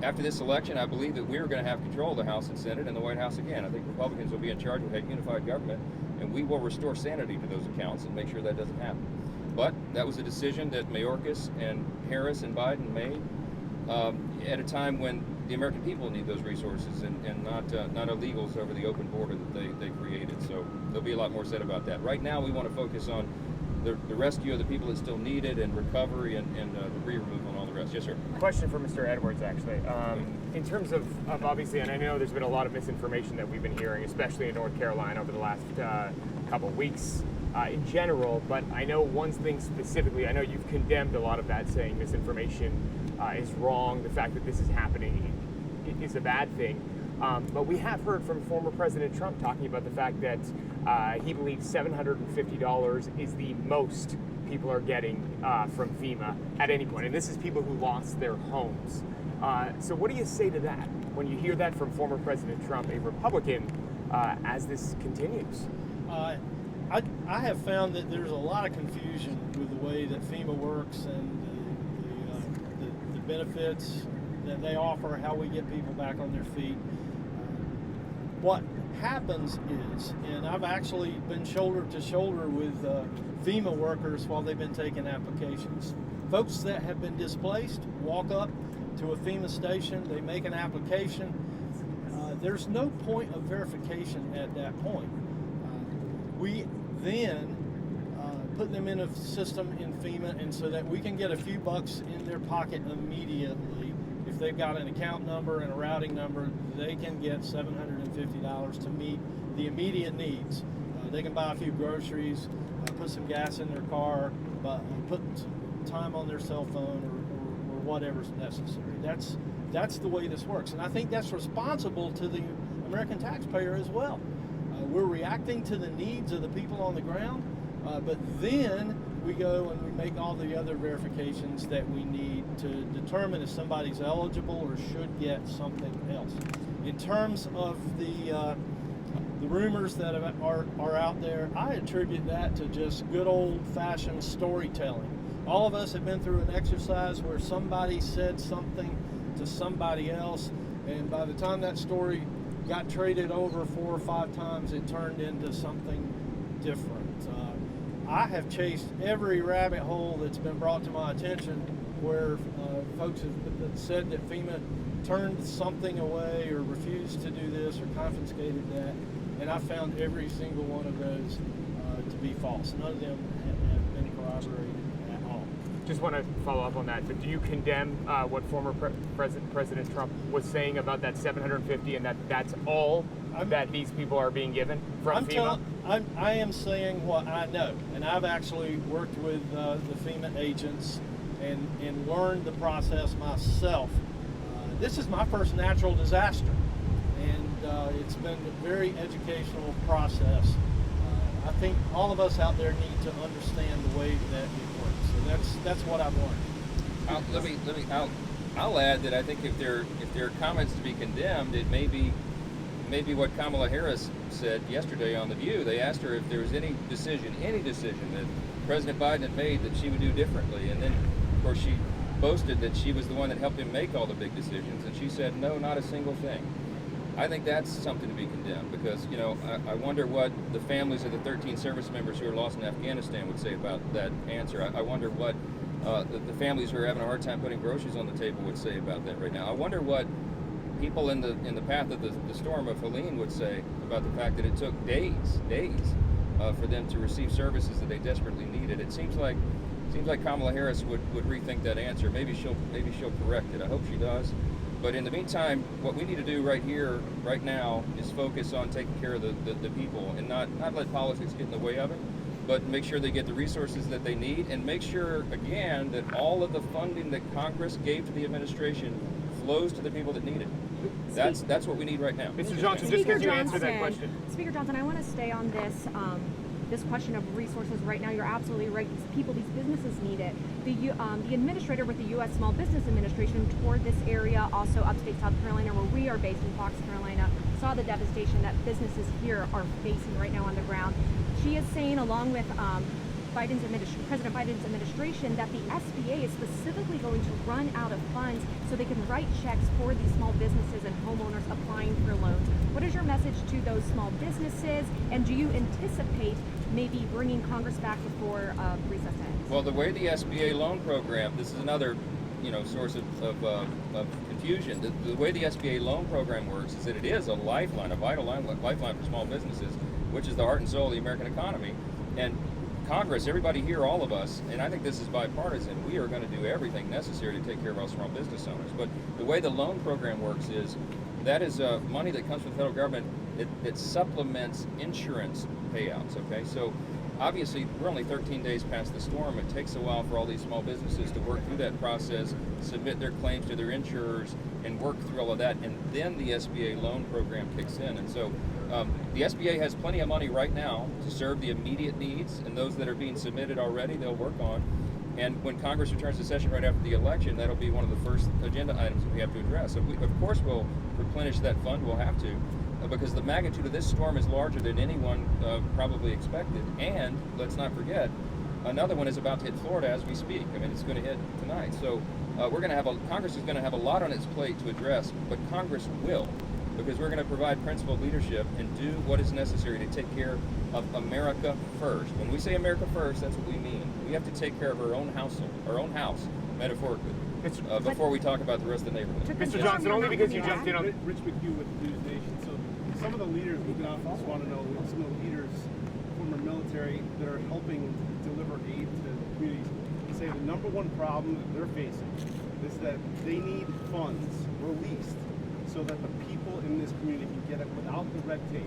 After this election, I believe that we're going to have control of the House and Senate and the White House again. I think Republicans will be in charge of a unified government, and we will restore sanity to those accounts and make sure that doesn't happen. But that was a decision that Mayorkas and Harris and Biden made at a time when the American people need those resources and not illegals over the open border that they created. So there'll be a lot more said about that. Right now, we want to focus on the rescue of the people that still need it, and recovery, and debris removal and all the rest. Yes, sir. Question for Mr. Edwards, actually. In terms of obviously, and I know there's been a lot of misinformation that we've been hearing, especially in North Carolina over the last couple of weeks in general, but I know one thing specifically, I know you've condemned a lot of that, saying misinformation is wrong, the fact that this is happening is a bad thing. But we have heard from former President Trump talking about the fact that he believes $750 is the most people are getting from FEMA at any point. And this is people who lost their homes. So what do you say to that when you hear that from former President Trump, a Republican, as this continues? I have found that there's a lot of confusion with the way that FEMA works and the benefits that they offer, how we get people back on their feet. What happens is, and I've actually been shoulder to shoulder with FEMA workers while they've been taking applications. Folks that have been displaced walk up to a FEMA station, they make an application. There's no point of verification at that point. We then put them in a system in FEMA, and so that we can get a few bucks in their pocket immediately. If they've got an account number and a routing number, they can get $750 to meet the immediate needs. They can buy a few groceries, put some gas in their car, put some time on their cell phone, or whatever's necessary. That's the way this works, and I think that's responsible to the American taxpayer as well. We're reacting to the needs of the people on the ground, but then we go and we make all the other verifications that we need to determine if somebody's eligible or should get something else. In terms of the rumors that are out there, I attribute that to just good old-fashioned storytelling. All of us have been through an exercise where somebody said something to somebody else, and by the time that story got traded over 4 or 5 times, it turned into something different. I have chased every rabbit hole that's been brought to my attention where folks have said that FEMA turned something away or refused to do this or confiscated that, and I found every single one of those to be false. None of them have been corroborated at all. Just want to follow up on that, but do you condemn what former President Trump was saying about that $750 and that's all that these people are being given from FEMA? I am saying what I know, and I've actually worked with the FEMA agents and learned the process myself. This is my first natural disaster, and it's been a very educational process. I think all of us out there need to understand the way that it works. So that's what I've learned. I'll add that I think if there are comments to be condemned, it may be what Kamala Harris said yesterday on The View. They asked her if there was any decision that President Biden had made that she would do differently, and then of course she boasted that she was the one that helped him make all the big decisions, and she said no, not a single thing. I think that's something to be condemned, because I wonder what the families of the 13 service members who are lost in Afghanistan would say about that answer. I wonder what the families who are having a hard time putting groceries on the table would say about that right now. I wonder what people in the path of the storm of Helene would say about the fact that it took days for them to receive services that they desperately needed. It seems like Kamala Harris would rethink that answer. Maybe she'll correct it. I hope she does. But in the meantime, what we need to do right here, right now, is focus on taking care of the people and not let politics get in the way of it, but make sure they get the resources that they need, and make sure, again, that all of the funding that Congress gave to the administration flows to the people that need it. That's what we need right now. Mr. Johnson, just because you answer that question. Speaker Johnson, I want to stay on this question of resources right now. You're absolutely right. These businesses need it. The administrator with the U.S. Small Business Administration toured this area, also upstate South Carolina, where we are based in Fox, Carolina, saw the devastation that businesses here are facing right now on the ground. She is saying, along with President Biden's administration that the SBA is specifically going to run out of funds so they can write checks for these small businesses and homeowners applying for loans. What is your message to those small businesses, and do you anticipate maybe bringing Congress back before recess ends? Well, the way the SBA loan program, this is another, source of confusion. The way the SBA loan program works is that it is a lifeline, a vital lifeline for small businesses, which is the heart and soul of the American economy. And Congress, everybody here, all of us, and I think this is bipartisan, we are going to do everything necessary to take care of our small business owners. But the way the loan program works is that is money that comes from the federal government. It supplements insurance payouts, okay? So obviously, we're only 13 days past the storm. It takes a while for all these small businesses to work through that process, submit their claims to their insurers, and work through all of that. And then the SBA loan program kicks in. And so the SBA has plenty of money right now to serve the immediate needs, and those that are being submitted already, they'll work on. And when Congress returns to session right after the election, that'll be one of the first agenda items that we have to address. So of course, we'll replenish that fund. We'll have to. Because the magnitude of this storm is larger than anyone probably expected. And let's not forget, another one is about to hit Florida as we speak. I mean, it's going to hit tonight. So Congress is going to have a lot on its plate to address, but Congress will, because we're going to provide principled leadership and do what is necessary to take care of America first. When we say America first, that's what we mean. We have to take care of our own household, our own house, metaphorically, before we talk about the rest of the neighborhood. Mr. Johnson, only because you jumped in on... Rich McHugh with News Nation. So some of the leaders in the office want to know, some of the leaders, former military, that are helping deliver aid to communities, say the number one problem that they're facing is that they need funds released so that the people in this community can get it without the red tape.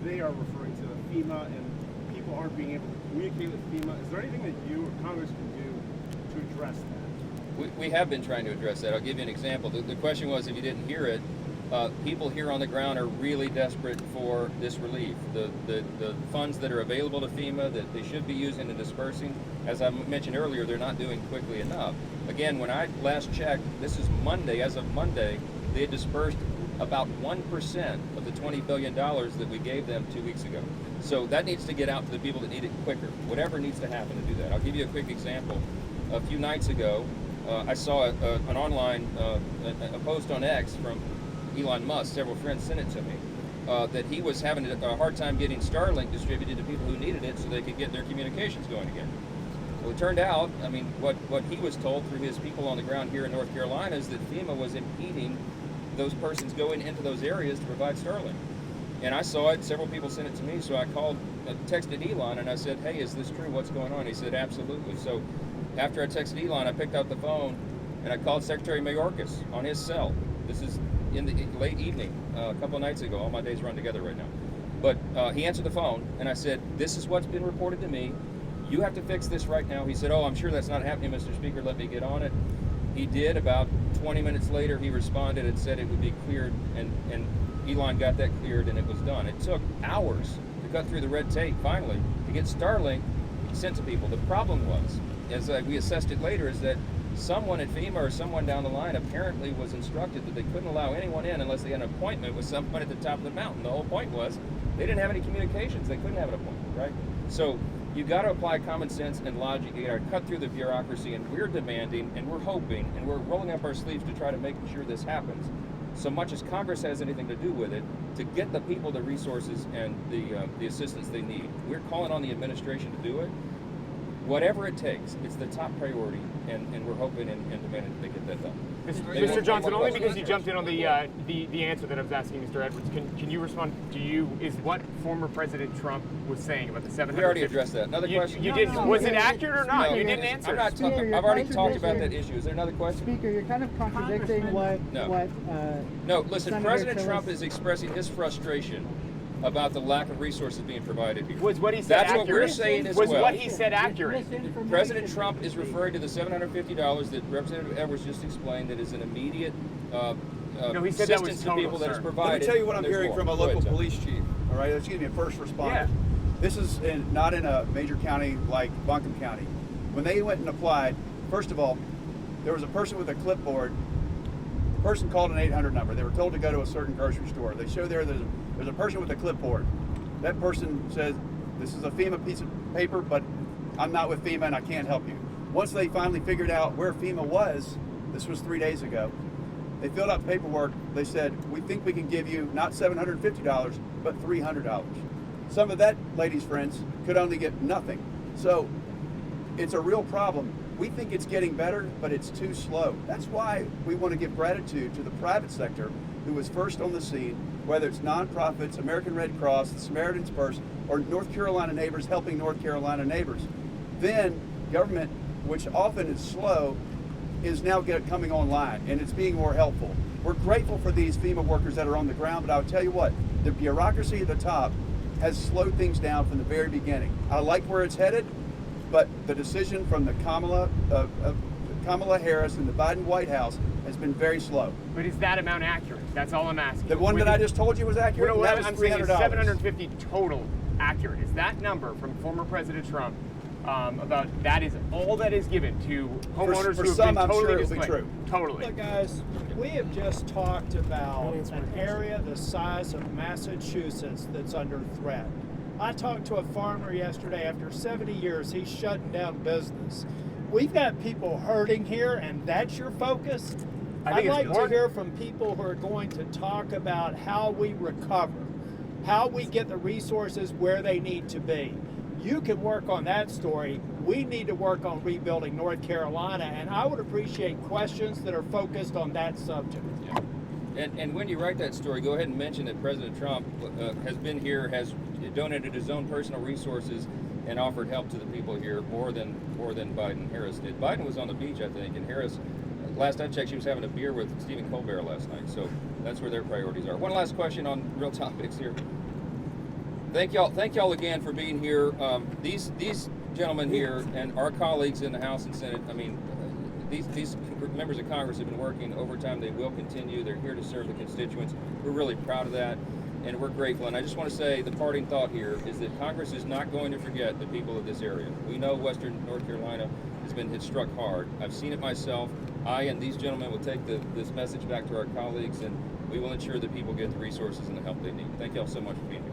They are referring to the FEMA, and people aren't being able to communicate with FEMA. Is there anything that you or Congress can do to address that? We have been trying to address that. I'll give you an example. The question was, if you didn't hear it, people here on the ground are really desperate for this relief. The funds that are available to FEMA that they should be using and dispersing, as I mentioned earlier, they're not doing quickly enough. Again, when I last checked, this is Monday, as of Monday, they had dispersed about 1% of the $20 billion that we gave them 2 weeks ago. So that needs to get out to the people that need it quicker. Whatever needs to happen to do that. I'll give you a quick example. A few nights ago, I saw an online a post on X from Elon Musk. Several friends sent it to me that he was having a hard time getting Starlink distributed to people who needed it so they could get their communications going again. Well, it turned out, I mean, what he was told through his people on the ground here in North Carolina is that FEMA was impeding those persons going into those areas to provide Starlink. And I saw it. Several people sent it to me, so I texted Elon, and I said, "Hey, is this true? What's going on?" He said, "Absolutely." So after I texted Elon, I picked up the phone and I called Secretary Mayorkas on his cell. This is in the late evening, a couple of nights ago. All my days run together right now. But he answered the phone, and I said, "This is what's been reported to me. You have to fix this right now." He said, "Oh, I'm sure that's not happening, Mr. Speaker. Let me get on it." He did. About 20 minutes later, he responded and said it would be cleared, and Elon got that cleared, and it was done. It took hours to cut through the red tape, finally, to get Starlink sent to people. The problem was, as we assessed it later, is that someone at FEMA or someone down the line apparently was instructed that they couldn't allow anyone in unless they had an appointment with someone at the top of the mountain. The whole point was they didn't have any communications. They couldn't have an appointment, right? So you got to apply common sense and logic. You got to cut through the bureaucracy, and we're demanding, and we're hoping, and we're rolling up our sleeves to try to make sure this happens. So much as Congress has anything to do with it, to get the people the resources and the assistance they need. We're calling on the administration to do it. Whatever it takes, it's the top priority, and we're hoping and demanding that they get that done. Mr. Johnson, only because you jumped in on the answer that I was asking Mr. Edwards, can you respond? Is what former President Trump was saying about the 700? We already addressed that. Another question? You did. Was it accurate or not? No, you didn't answer. I've already talked about that issue. Is there another question? Speaker, you're kind of contradicting what. No, listen, Senator President Tillis- Trump is expressing his frustration about the lack of resources being provided here. Was what he said That's accurate? what we're saying as was well. what he said accurate? President Trump is referring to the $750 that Representative Edwards just explained that is an immediate No, he said that was assistance to total, people that is sir. provided. Let me tell you what I'm There's hearing more. from a Go ahead, local Tom. police chief, all right? Excuse me, a first responder. Yeah. This is not in a major county like Buncombe County. When they went and applied, first of all, there was a person with a clipboard. The person called an 800 number. They were told to go to a certain grocery store. They show there's a person with a clipboard. That person says, this is a FEMA piece of paper, but I'm not with FEMA and I can't help you. Once they finally figured out where FEMA was, this was 3 days ago, they filled out paperwork. They said, we think we can give you not $750, but $300. Some of that, ladies' friends, could only get nothing. So it's a real problem. We think it's getting better, but it's too slow. That's why we want to give gratitude to the private sector who was first on the scene, whether it's nonprofits, American Red Cross, the Samaritan's Purse, or North Carolina neighbors helping North Carolina neighbors. Then government, which often is slow, is now coming online, and it's being more helpful. We're grateful for these FEMA workers that are on the ground, but I'll tell you what, the bureaucracy at the top has slowed things down from the very beginning. I like where it's headed, but the decision from the Kamala Harris and the Biden White House has been very slow. But is that amount accurate? That's all I'm asking. The one that I just told you was accurate. No, That what was I'm saying is $300. 750 total accurate. Is that number from former President Trump about that is all that is given to homeowners For who have some, been I'm totally sure it'll be displaced? true. Totally. Look, guys, we have just talked about an area the size of Massachusetts that's under threat. I talked to a farmer yesterday. After 70 years, he's shutting down business. We've got people hurting here, and that's your focus? I think I'd it's like more- to hear from people who are going to talk about how we recover, how we get the resources where they need to be. You can work on that story. We need to work on rebuilding North Carolina, and I would appreciate questions that are focused on that subject. And when you write that story, go ahead and mention that President Trump has been here, has donated his own personal resources, and offered help to the people here more than Biden and Harris did. Biden was on the beach, I think, and Harris, last I checked, she was having a beer with Stephen Colbert last night. So that's where their priorities are. One last question on real topics here. Thank y'all again for being here. These gentlemen here and our colleagues in the House and Senate. I mean, these members of Congress have been working overtime. They will continue. They're here to serve the constituents. We're really proud of that, and we're grateful. And I just want to say the parting thought here is that Congress is not going to forget the people of this area. We know Western North Carolina has been struck hard. I've seen it myself. I and these gentlemen will take this message back to our colleagues, and we will ensure that people get the resources and the help they need. Thank y'all so much for being here.